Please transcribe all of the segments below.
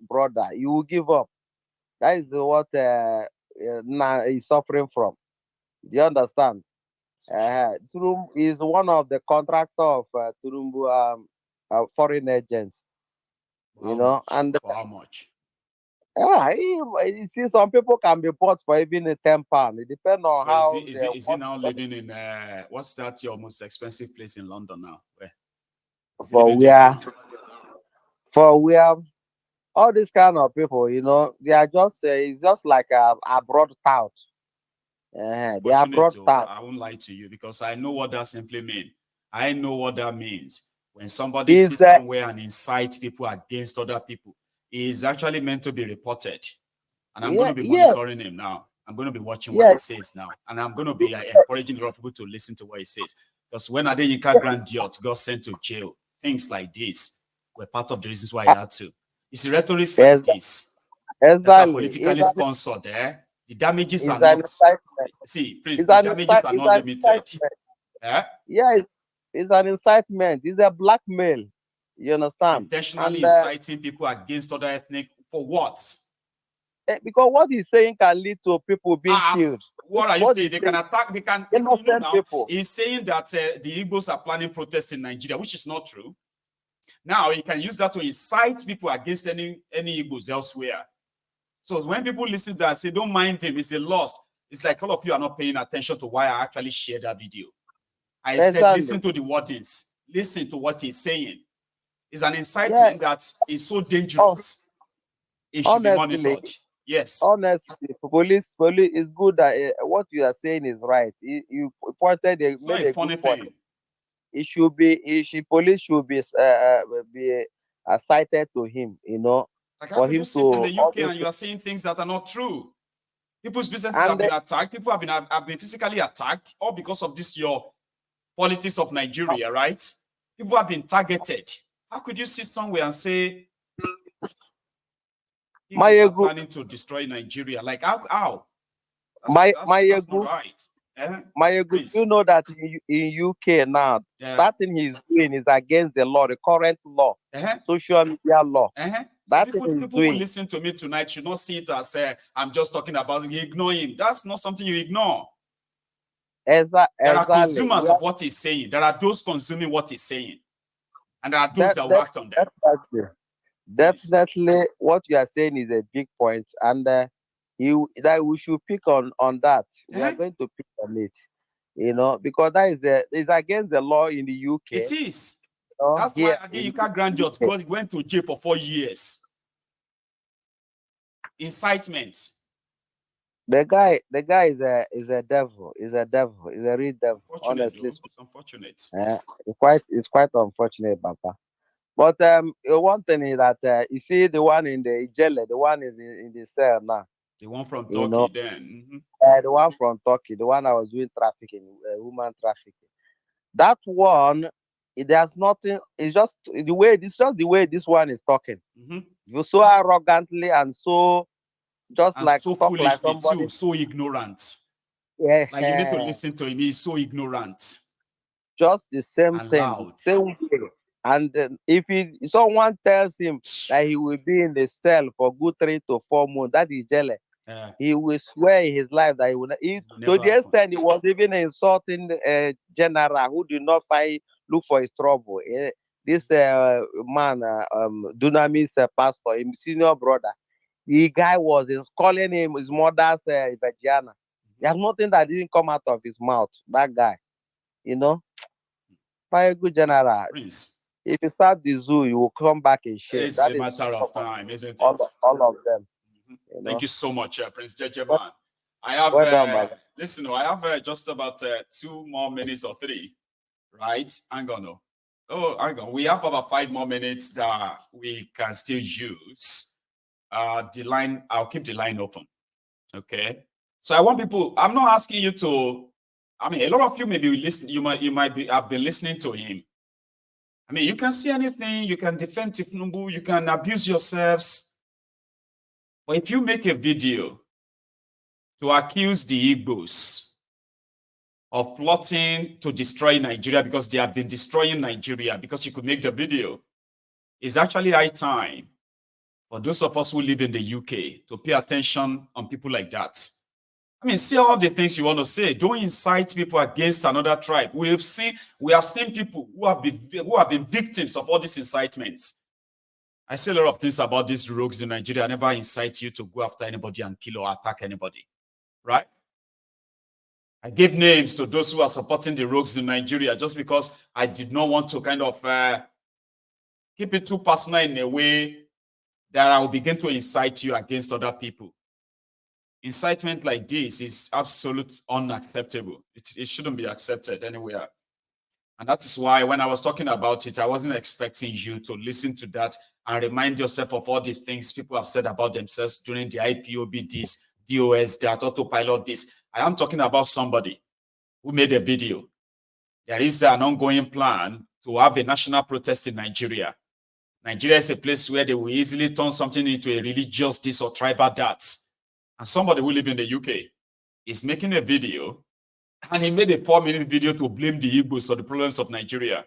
brother, you will give up. That is what now he's suffering from. Do you understand? Turum is one of the contractor of Turumbu foreign agents, How much? and For how much? yeah, you see, some people can be bought for even a £10. It depends on So is how he is they he is he now want. living in what's that your most expensive place in London now? Where is he For living there where, now? for where all these kind of people, they are just it's just like a broad tout. It's They are unfortunate broad too. tout. I won't lie to you because I know what that simply means. I know what that means. When somebody Is sits that somewhere and incite people against other people, he is actually meant to be reported. And I'm going yeah, to be yeah, monitoring him now. I'm going to be watching what yeah. he says now. And I'm going to be- be encouraging a lot of people to listen to what he says. Because when Adeyinka Grandiot got sent to jail, things like this were part of the reasons why he had to. You see, rhetorics like Yes, this that are exactly. politically sponsored, the damages It's are an not, incitement. see, Prince, It's the an damages are it's not an limited. incitement. Eh? Yeah, it's an incitement. It's a blackmail. You understand? Intentionally And inciting people against other ethnic for what? because what he's saying can lead to people being killed. What are you What saying? he's They can saying, attack, innocent now, people. he's saying that the Igbos are planning protests in Nigeria, which is not true. Now, he can use that to incite people against any Igbos elsewhere. So when people listen to that and say, don't mind him, it's a loss, it's like all of you are not paying attention to why I actually shared that video. I said, Exactly. listen to the wordings, listen to what he's saying. It's an Yeah. incitement that is so Oh, dangerous. It should be honestly, monitored. Yes. honestly, police is good. That what you are saying is right. You pointed, It's not made a a good funny point. thing. Police should be cited to him. Like, how For could you him sit in to the UK and obviously, you are saying things that are not true? People's businesses have and been attacked. People have been physically attacked, all because of this your politics of Nigeria, right? People have been targeted. How could you sit somewhere and say Igbos are Mayegu, planning to destroy Nigeria? Like how? That's not Mayegu, right. Mayegu, you Prince. know that in UK now, Yeah. that thing he's doing is against the law, the current law, Uh-huh. social media law. Uh-huh. So That thing he's people who doing. listen to me tonight should not see it as I'm just talking about you ignore him. That's not something you ignore. There are Exactly. consumers of what he's saying. There are those consuming what he's saying. And there are those That, that that, worked on them. definitely, Yes. definitely, what you are saying is a big point, and that we should pick on that. We are Uh-huh. going to pick on it, because that is against the law in the It UK. is. That's why Here in Adeyinka the Grandiot UK, went to jail for 4 years. Incitement. the guy is a devil. Is a devil. Is a real It's devil. unfortunate, Honestly, though. It's unfortunate. it's quite unfortunate, Papa. But one thing is that you see the one in the jail, the one is in the cell now. The one from You know, Turkey then. Mm-hmm. the one from Turkey, the one I was doing trafficking, human trafficking. That one, there's nothing. It's just the way. It's just the way this one is talking. Mm-hmm. You so arrogantly and so just And like so talk like foolishly, too. somebody. So ignorant. Like, you need to Yeah, listen to him. He's so ignorant just the same and thing, the loud. same way. And if someone tells him that he will be in the cell for good 3 to 4 months, that is jealous. Uh, He will swear in his life that he will not. it will To never the happen. extent he was even insulting general who did not look for his trouble. This man, Dunamis pastor, his senior brother, the guy was calling him his mother's Vagina. There's nothing that didn't come out of his mouth. That guy, you know, by a good general. Prince, If you start the zoo, you will come back in shape. it's That a is matter of time, isn't all, it? all of them. Mhm. You Thank know. you so much, Prince Well, Jejeman. I have, well done, my listen, I have just about 2 more minutes or 3, right? Hang on. Oh, hang on. We have about 5 more minutes that we can still use. The line, I'll keep the line open. Okay. So I want people, I'm not asking you to, I mean, a lot of you may be listening, you might be have been listening to him. I mean, you can see anything, you can defend Thiefnubu, you can abuse yourselves. But if you make a video to accuse the Igbos of plotting to destroy Nigeria because they have been destroying Nigeria because you could make the video, it's actually high time for those of us who live in the UK to pay attention on people like that. I mean, see all the things you want to say. Don't incite people against another tribe. We have seen people who have been victims of all these incitements. I say a lot of things about these rogues in Nigeria. I never incite you to go after anybody and kill or attack anybody, right? I gave names to those who are supporting the rogues in Nigeria just because I did not want to kind of keep it too personal in a way that I will begin to incite you against other people. Incitement like this is absolutely unacceptable. It shouldn't be accepted anywhere. And that is why when I was talking about it, I wasn't expecting you to listen to that and remind yourself of all these things people have said about themselves during the IPOB this, DOS that, autopilot this. I am talking about somebody who made a video. There is an ongoing plan to have a national protest in Nigeria. Nigeria is a place where they will easily turn something into a religious this or tribal that. And somebody who lives in the UK is making a video, and he made a 4-minute video to blame the Igbos for the problems of Nigeria.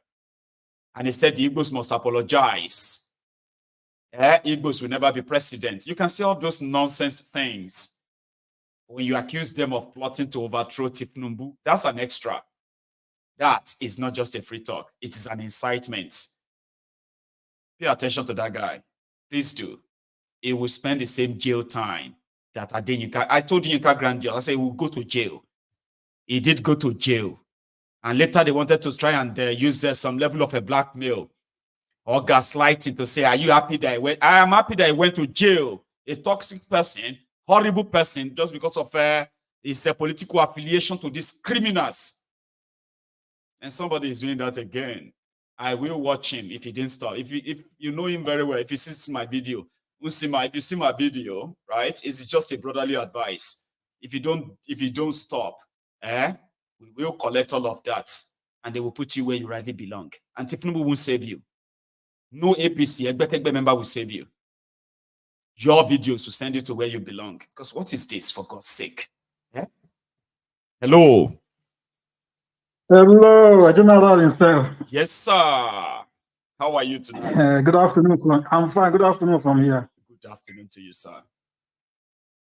And he said the Igbos must apologize. Igbos will never be president. You can see all those nonsense things. When you accuse them of plotting to overthrow Thiefnubu, that's an extra. That is not just a free talk. It is an incitement. Pay attention to that guy. Please do. He will spend the same jail time that Adenyinka. I told Yinka Grandiose, I said he will go to jail. He did go to jail. And later they wanted to try and use some level of a blackmail or gaslighting to say, are you happy that he went? I am happy that he went to jail. A toxic person, horrible person, just because of his political affiliation to these criminals. And somebody is doing that again. I will watch him if he didn't stop. If you know him very well, if he sees my video, if you see my video, right, it's just a brotherly advice. If you don't stop, we will collect all of that and they will put you where you rightly belong. And Thiefnubu won't save you. No APC, Egbe member will save you. Your videos will send you to where you belong. Because what is this, for God's sake? Hello. Hello, General himself. Yes, sir. How are you tonight? Good afternoon. I'm fine. Good afternoon from here. Good afternoon to you, sir.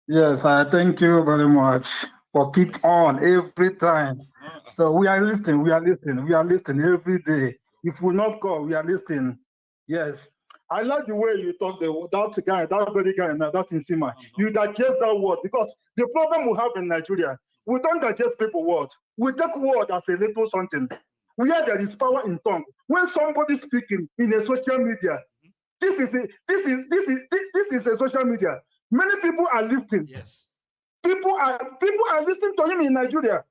Yes, I thank you very much for keep on every time. So we are listening. We are listening every day. If we not call, we are listening. Yes. I like the way you talk that guy, that very guy, that Insima. You digest that word because the problem we have in Nigeria, we don't digest people word. We take word as a little something. Where there is power in tongue. When somebody speaking in a social media, this is a social media. Many people are listening. Yes. People are listening to him in Nigeria.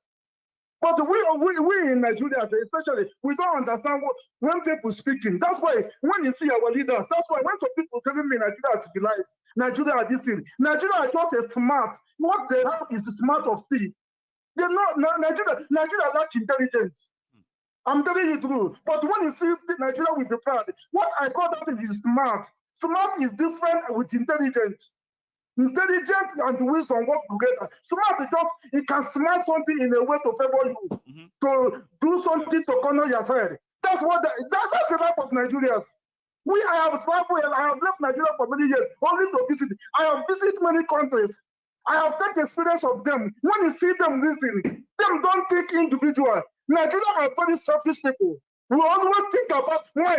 But we in Nigeria, especially, we don't understand when people speaking. That's why when you see our leaders, that's why when some people telling me Nigeria is civilized, Nigeria are this thing. Nigeria are just a smart. What they have is smart of thief. They're not Nigeria lack intelligence. I'm telling you true. But when you see Nigeria with the proud, what I call that is smart. Smart is different with intelligence. Intelligent and wisdom work together. Smart is just, it can smart something in a way to favor you, to do something to corner your side. That's that's the life of Nigerians. I have traveled and I have left Nigeria for many years, only to visit. I have visited many countries. I have taken experience of them. When you see them listening, them don't think individual. Nigeria are very selfish people. We always think about my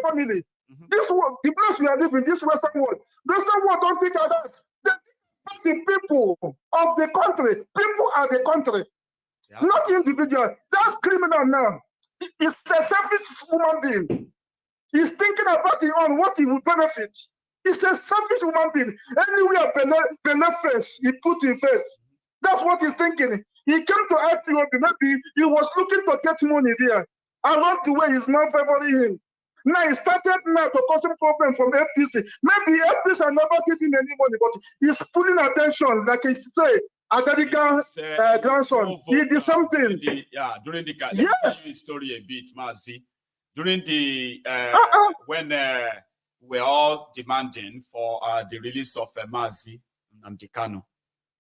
family. This world, the place we are living, this Western world don't think of that. The people of the country, people are the country, not individual. That's criminal now. It's a selfish human being. He's thinking about his own, what he will benefit. He's a selfish human being. Anywhere benefits, he put in first. That's what he's thinking. He came to IPOB, maybe he was looking to get money there. Along the way, he's not favoring him. Now he started now to cause some problem from APC. Maybe APC are never giving any money, but he's pulling attention, like he say, Adadika grandson. He did something. During the let me tell you a story a bit, Mazi. During the when we're all demanding for the release of Mazi Nnamdi.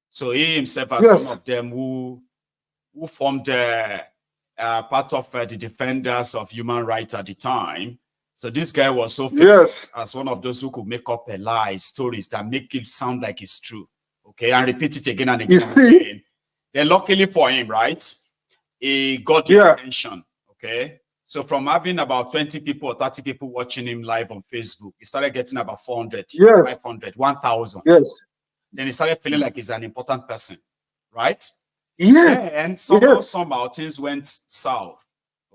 So he himself as one of them who formed part of the defenders of human rights at the time, So this guy was so famous Yes. as one of those who could make up a lie stories that make it sound like it's true. Okay, and repeat it again and again. You see? Then luckily for him, right? He got the attention. Okay. So from having about 20 people or 30 people watching him live on Facebook, he started getting about 400, 500, 1,000. Yes. Then he started feeling like he's an important person, right? Yes. And somehow things went south.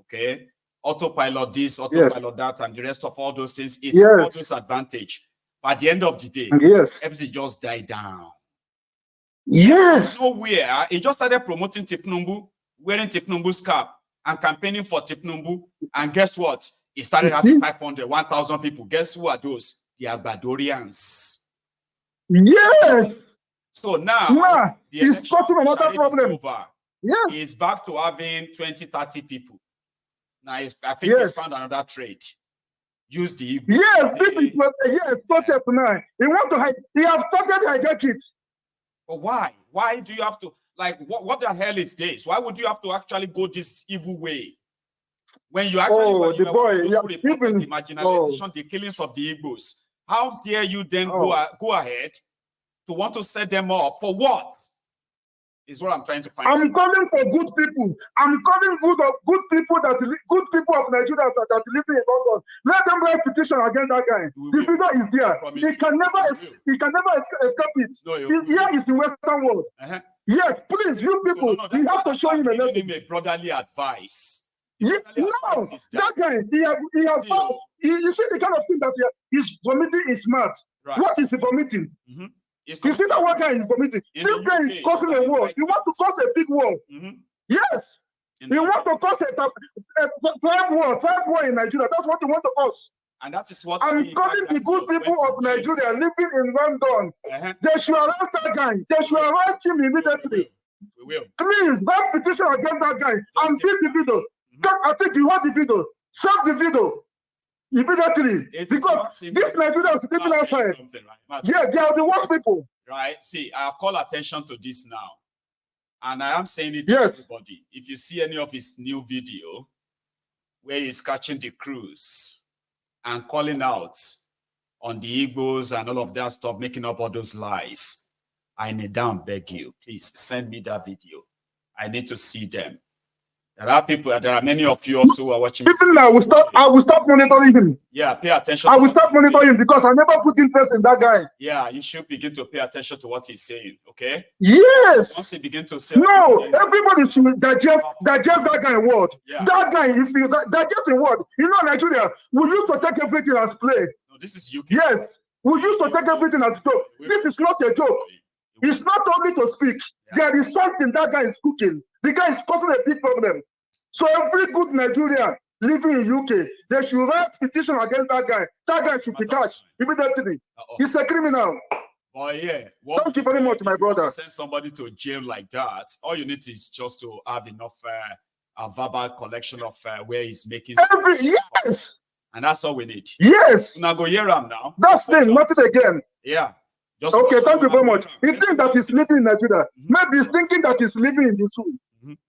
Okay. Autopilot this, autopilot that, and the rest of all those things. It took all those advantage. But at the end of the day, everything just died down. Yes. From nowhere, he just started promoting Thiefnubu, wearing Thiefnubu's cap, and campaigning for Thiefnubu. And guess what? He started having 500, 1,000 people. Guess who are those? The Agbadorians. Yes. So now, he's causing another problem. Yes. It's back to having 20, 30 people. Now, I think he's found another trade. Use the Igbo. Yes, protest now. He want to hide. He has started hijack it. But why? Why do you have to, like, what the hell is this? Why would you have to actually go this evil way? When you actually, the marginalization, the killings of the Igbos, how dare you then go ahead to want to set them up for what? Is what I'm trying to find. I'm calling for good people. I'm calling good people of Nigeria that live in London. Let them write petition against that guy. The figure is there. He can never escape it. Here is the Western world. Yes, please, you people, you have to show him a lesson. Him a brotherly advice. That guy, he has found. You see the kind of thing that he's vomiting is smart. Right. What is he vomiting? You see that one guy is vomiting. This guy is causing a war. He wants to cause a big war. Yes. He wants to cause a tribe war in Nigeria. That's what he wants to cause. And that is what I'm calling the good people of Nigeria living in London. They should arrest that guy. They should arrest him immediately. We will. Please, that petition against that guy and beat the video. I think you want the video. Save the video. Immediately, because this Nigeria is living outside. Yes, they are the worst people. Right. See, I have called attention to this now, and I am saying it to everybody. If you see any of his new video where he's catching the cruise and calling out on the Igbos and all of that stuff, making up all those lies, I need down beg you, please send me that video. I need to see them. There are many of you also who are watching. Even now, I will stop monitoring him. Yeah, pay attention. I will stop monitoring him because I never put interest in that guy. Yeah, you should begin to pay attention to what he's saying, okay? Yes. So once he begins to say... No, everybody should digest that guy word. Yeah. That guy is digest a word. You know, Nigeria, we used to take everything as play. No, this is UK. Yes, we used to take everything as joke. This is not a joke. It's not only to speak. Yeah. There is something that guy is cooking. The guy is causing a big problem. So every good Nigerian living in UK, they should write petition against that guy. That guy should be catched immediately. He's a criminal. Oh yeah. Thank you very much, my brother. To send somebody to jail like that, all you need is just to have enough a verbal collection of where he's making. Yes. And that's all we need. Yes. Now go hear him now. That's thing, nothing again. Yeah. Just okay, thank you very much. He thinks that he's living in Nigeria. Maybe he's thinking that he's living in this room.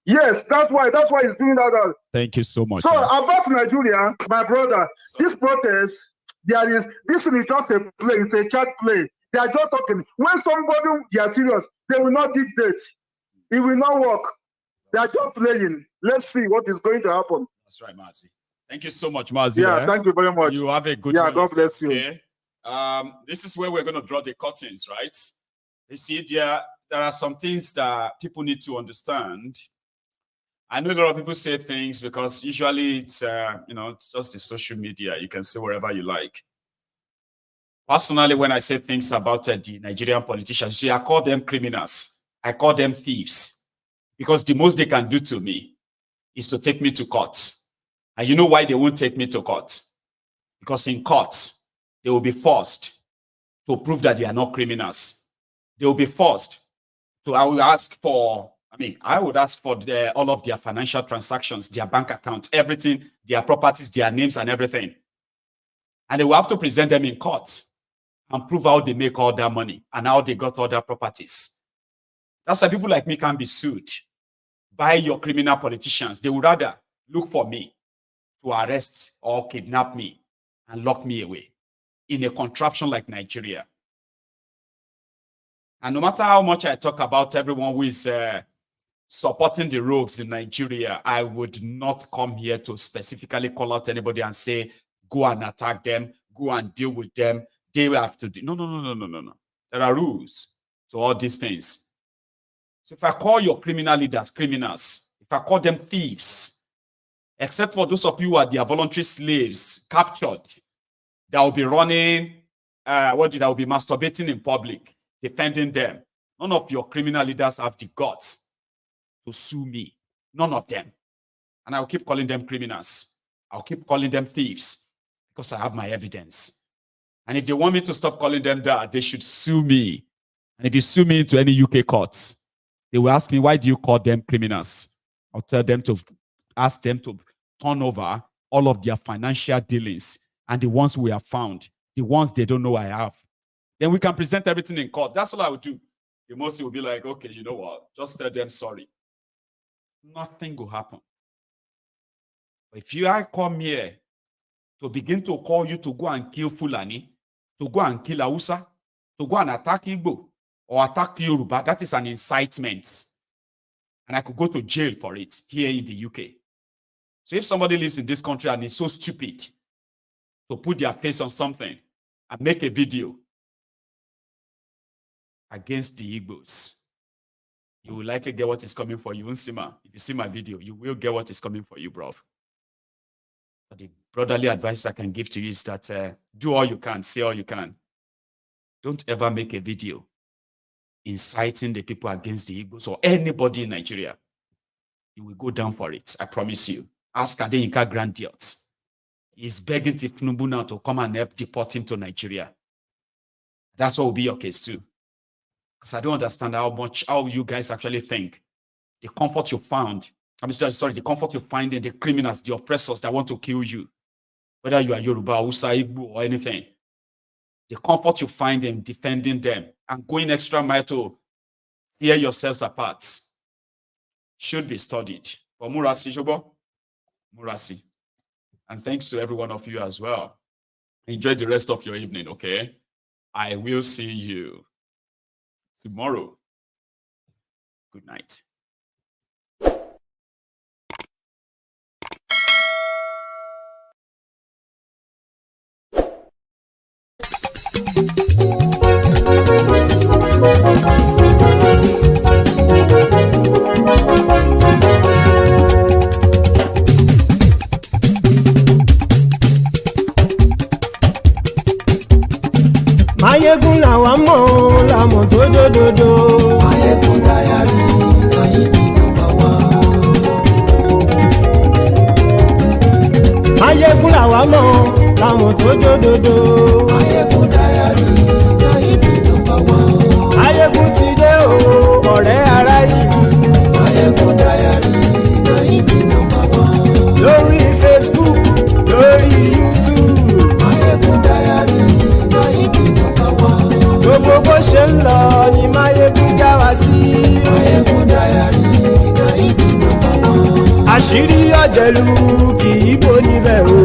Yes, that's why he's doing that. Thank you so much. So about Nigeria, my brother, this protest, this is just a play, it's a chat play. They are just talking. When somebody they are serious, they will not give date. It will not work. They are just playing. Let's see what is going to happen. That's right, Mazi. Thank you so much, Mazi. Yeah, thank you very much. You have a good God bless you. Okay? This is where we're going to draw the curtains, right? You see, there are some things that people need to understand. I know a lot of people say things because usually it's it's just the social media. You can say wherever you like. Personally, when I say things about the Nigerian politicians, see, I call them criminals. I call them thieves because the most they can do to me is to take me to court. And you know why they won't take me to court? Because in court, they will be forced to prove that they are not criminals. They will be forced to, I would ask for all of their financial transactions, their bank accounts, everything, their properties, their names and everything. And they will have to present them in court and prove how they make all that money and how they got all their properties. That's why people like me can be sued by your criminal politicians. They would rather look for me to arrest or kidnap me and lock me away in a contraption like Nigeria. And no matter how much I talk about everyone who is supporting the rogues in Nigeria, I would not come here to specifically call out anybody and say, go and attack them, go and deal with them. They will have to do. No. There are rules to all these things. So if I call your criminal leaders criminals, if I call them thieves, except for those of you who are their voluntary slaves captured, that will be running, that will be masturbating in public, defending them. None of your criminal leaders have the guts to sue me. None of them. And I'll keep calling them criminals. I'll keep calling them thieves because I have my evidence. And if they want me to stop calling them that, they should sue me. And if they sue me into any UK courts, they will ask me, why do you call them criminals? I'll tell them to ask them to turn over all of their financial dealings and the ones we have found, the ones they don't know I have. Then we can present everything in court. That's all I would do. The most will be like, okay, you know what? Just tell them sorry. Nothing will happen. But if I come here to begin to call you to go and kill Fulani, to go and kill Hausa, to go and attack Igbo, or attack Yoruba, that is an incitement. And I could go to jail for it here in the UK. So if somebody lives in this country and is so stupid to put their face on something and make a video against the Igbos, you will likely get what is coming for you. Nsima, if you see my video, you will get what is coming for you, bro. But the brotherly advice I can give to you is that do all you can, say all you can. Don't ever make a video inciting the people against the Igbos or anybody in Nigeria. You will go down for it, I promise you. Ask Adeyinka Grandiot. He's begging Thiefnubu now to come and help deport him to Nigeria. That's what will be your case too. Because I don't understand how you guys actually think the comfort you found, the comfort you find in the criminals, the oppressors that want to kill you, whether you are Yoruba, Hausa, Igbo, or anything, the comfort you find in defending them and going extra mile to tear yourselves apart should be studied. For Murasi, Jobo, Murasi. And thanks to every one of you as well. Enjoy the rest of your evening, okay? I will see you tomorrow. Good night. Mayegun làwa mọ̀ làmọ̀ tó dòdòdò. Mayegun Diary Nayibi #1. Mayegun làwa mọ̀ làmọ̀ tó dòdòdò. Mayegun Diary Nayibi #1. Mayegun ti dé o ọ̀rẹ́ ará ìlú. Mayegun Diary Nayibi #1. Lórí Facebook, lórí YouTube. Mayegun Diary Nayibi #1. Gbogbo bó ṣe ń lọ ni Mayegun já wa sí. Mayegun Diary Nayibi #1. Àṣírí ọ̀jẹ̀lú kì í bò níbẹ̀ o.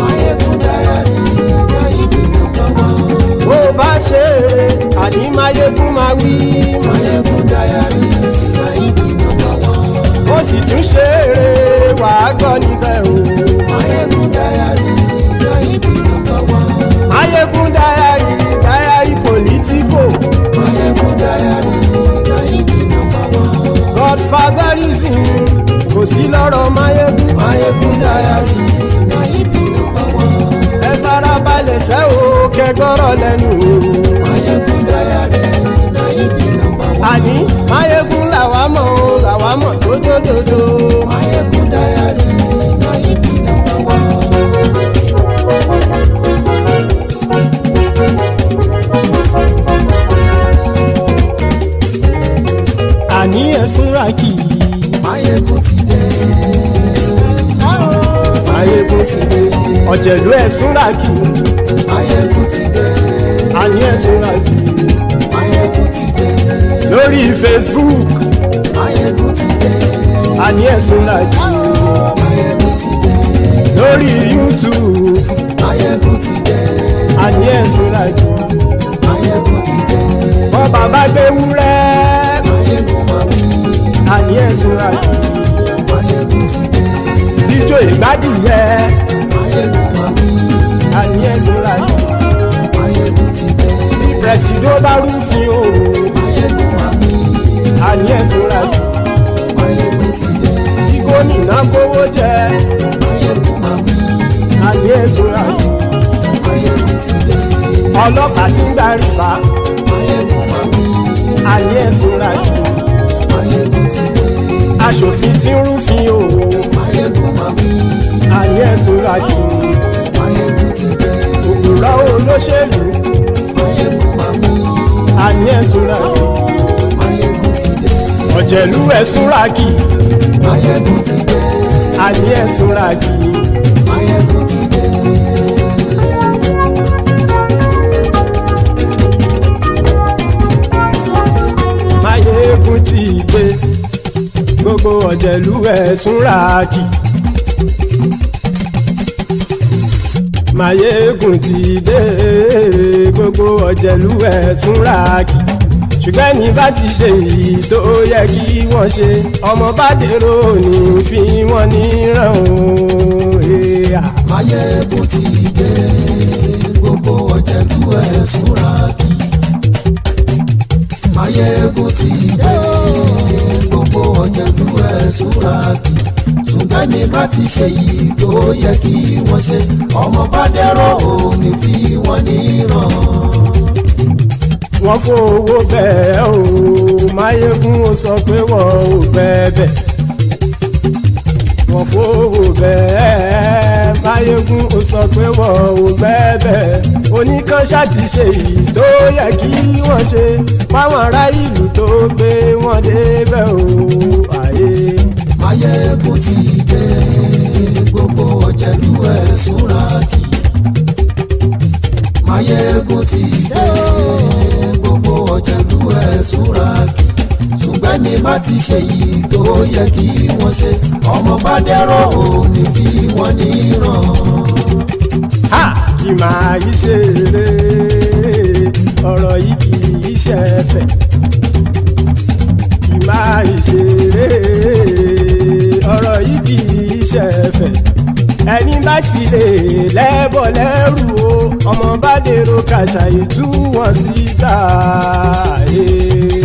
Mayegun Diary Nayibi #1. Bó bá ṣe eré àní Mayegun máa wí. Mayegun Diary Nayibi #1. Ó sì tún ṣe eré wàá gbọ́ níbẹ̀ o. Mayegun Diary Nayibi #1. Mayegun Diary politico. Mayegun Diary Nayibi #1. Godfatherism kò sí lọ́rọ̀ Mayegun. Mayegun Diary Nayibi #1. Ẹ farabalẹ̀ sẹ́ o kẹgọ́rọ̀ lẹ́nu o. Mayegun Diary Nayibi #1. Àní Mayegun làwa mọ̀ tó dòdòdò. Mayegun Diary Nayibi #1. Àní ẹ̀sùn ràkì. Mayegun ti dé. Mayegun ti dé. Ọ̀jẹ̀lú ẹ̀sùn ràkì. Mayegun ti dé. Àní ẹ̀sùn ràkì. Mayegun ti dé. Lórí Facebook. Mayegun ti dé. Àní ẹ̀sùn ràkì. Mayegun ti dé. Lórí YouTube. Máyégún ti dé. àní ẹ̀sùn làjù. Máyégún ti dé. bọ́ bàbá gbé wúrẹ́. Máyégún máa wí. àní ẹ̀sùn làjù. Máyégún ti dé. ijó ìgbádìyẹ. Máyégún máa wí. àní ẹ̀sùn làjù. Máyégún ti dé. pẹ̀sìdó bá rúfin o. Máyégún máa wí. àní ẹ̀sùn làjù. Máyégún ti dé. kí gómìnà kówó jẹ. Máyégún máa wí. àní ẹ̀sùn làjù. Máyégún ti dé. ọlọ́pàá tí ń darí bá. Máyégún máa wí. àní ẹ̀sùn làjù. Máyégún ti dé. aṣòfin tí ń rúfin o. Máyégún máa wí. àní ẹ̀sùn làjù. Máyégún ti dé. òpùrọ́ olóṣèlú. Máyégún máa wí. àní ẹ̀sùn làjù. Máyégún ti dé. ọ̀jẹ̀lú ẹ̀sùn ràkì. Máyégún ti dé. àní ẹ̀sùn ràkì. Máyégún ti dé. máyégún ti dé. gbogbo ọ̀jẹ̀lú ẹ̀sùn ràkì. máyégún ti dé. gbogbo ọ̀jẹ̀lú ẹ̀sùn ràkì. ṣùgbọ́n ní bá ti ṣe èyí tó yẹ kí wọ́n ṣe ọmọ bá dèrò ní fi wọ́n níran o. Máyégún ti dé. Gbogbo ọ̀jẹ̀lú ẹ̀sùn ràkì. Máyégún ti dé. Gbogbo ọ̀jẹ̀lú ẹ̀sùn ràkì. ṣùgbọ́n ní bá ti ṣe yìí tó yẹ kí wọ́n ṣe ọmọ bá dẹ́rọ̀ ò ní fi wọ́n níran. wọ́n fowó bẹ́ẹ̀ o máyégún ó sọ pé wọ́n ò fẹ́ bẹ́ẹ̀. wọ́n fowó bẹ́ẹ̀ máyégún ó sọ pé wọ́n ò fẹ́ bẹ́ẹ̀. oníkanṣá ti ṣe èyí tó yẹ kí wọ́n ṣe fáwọn ará ìlú tó gbé wọn débẹ̀ o àyè. Máyégún ti dé gbogbo ọ̀jẹ̀lú ẹ̀ súnra kì. Máyégún ti dé gbogbo ọ̀jẹ̀lú ẹ̀ súnra kì. ṣùgbọ́n ní bá ti ṣe yìí tó yẹ kí wọ́n ṣe ọmọ bá dẹ́rọ̀ ò ní fi wọ́n níran. kì máa yí ṣe eré ọ̀rọ̀ yìí kì í ṣe ẹ̀fẹ̀. kì máa yí ṣe eré ọ̀rọ̀ yìí kì í ṣe ẹ̀fẹ̀. ẹni bá ti lè lẹ́bọ̀ lẹ́rù o ọmọ bá dèrò kàṣà ìtú wọn síta.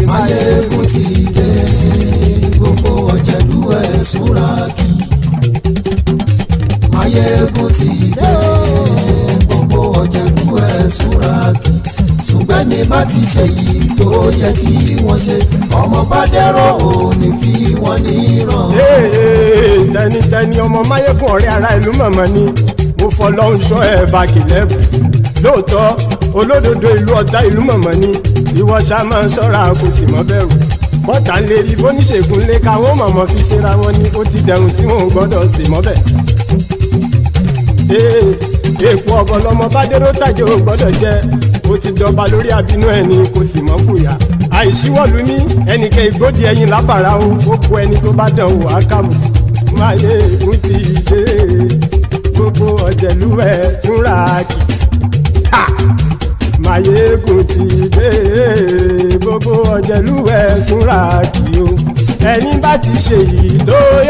Máyégún ti dé gbogbo ọ̀jẹ̀lú ẹ̀ súnra kì. Máyégún ti dé gbogbo ọ̀jẹ̀lú ẹ̀ súnra kì. ṣùgbọ́n ní bá ti ṣe yìí tó yẹ kí wọ́n ṣe ọmọ bá dẹ́rọ̀ ò ní fi wọ́n níran. tẹnitẹni ọmọ máyégún ọ̀rẹ́ ara ìlú mọ̀mọ́ ni mo fọlọ́hún sọ ẹ̀ bá kìlẹ́bù. lóòótọ́ olódodo ìlú ọ̀tá ìlú mọ̀mọ́ ni ìwọ ṣá máa ń ṣọ́ra kò sì mọ́ bẹ̀rù. bọ́tà ń lè rí bóníṣègùn lé káwọn mọ̀mọ́ fi ṣera wọn ni ó ti dẹrùn tí wọn ò gbọ́dọ̀ sè mọ́bẹ̀. èèpo ọ̀bọ lọmọ bá dérò tàjẹ́ ò gbọ́dọ̀ jẹ́ ó ti dọba lórí àbínú ẹni kò sì mọ́ fòyà. àìsíwọ́lu ní ẹnìkẹ́ ìgbódì ẹyin lábàrá o ó kó ẹni tó bá dán wò á kàmù. Máyégún ti dé gbogbo ọ̀jẹ̀lú ẹ̀ túnra kì. Máyégún ti dé gbogbo ọ̀jẹ̀lú ẹ̀ túnra kì o ẹni bá ti ṣe yìí tó yẹ.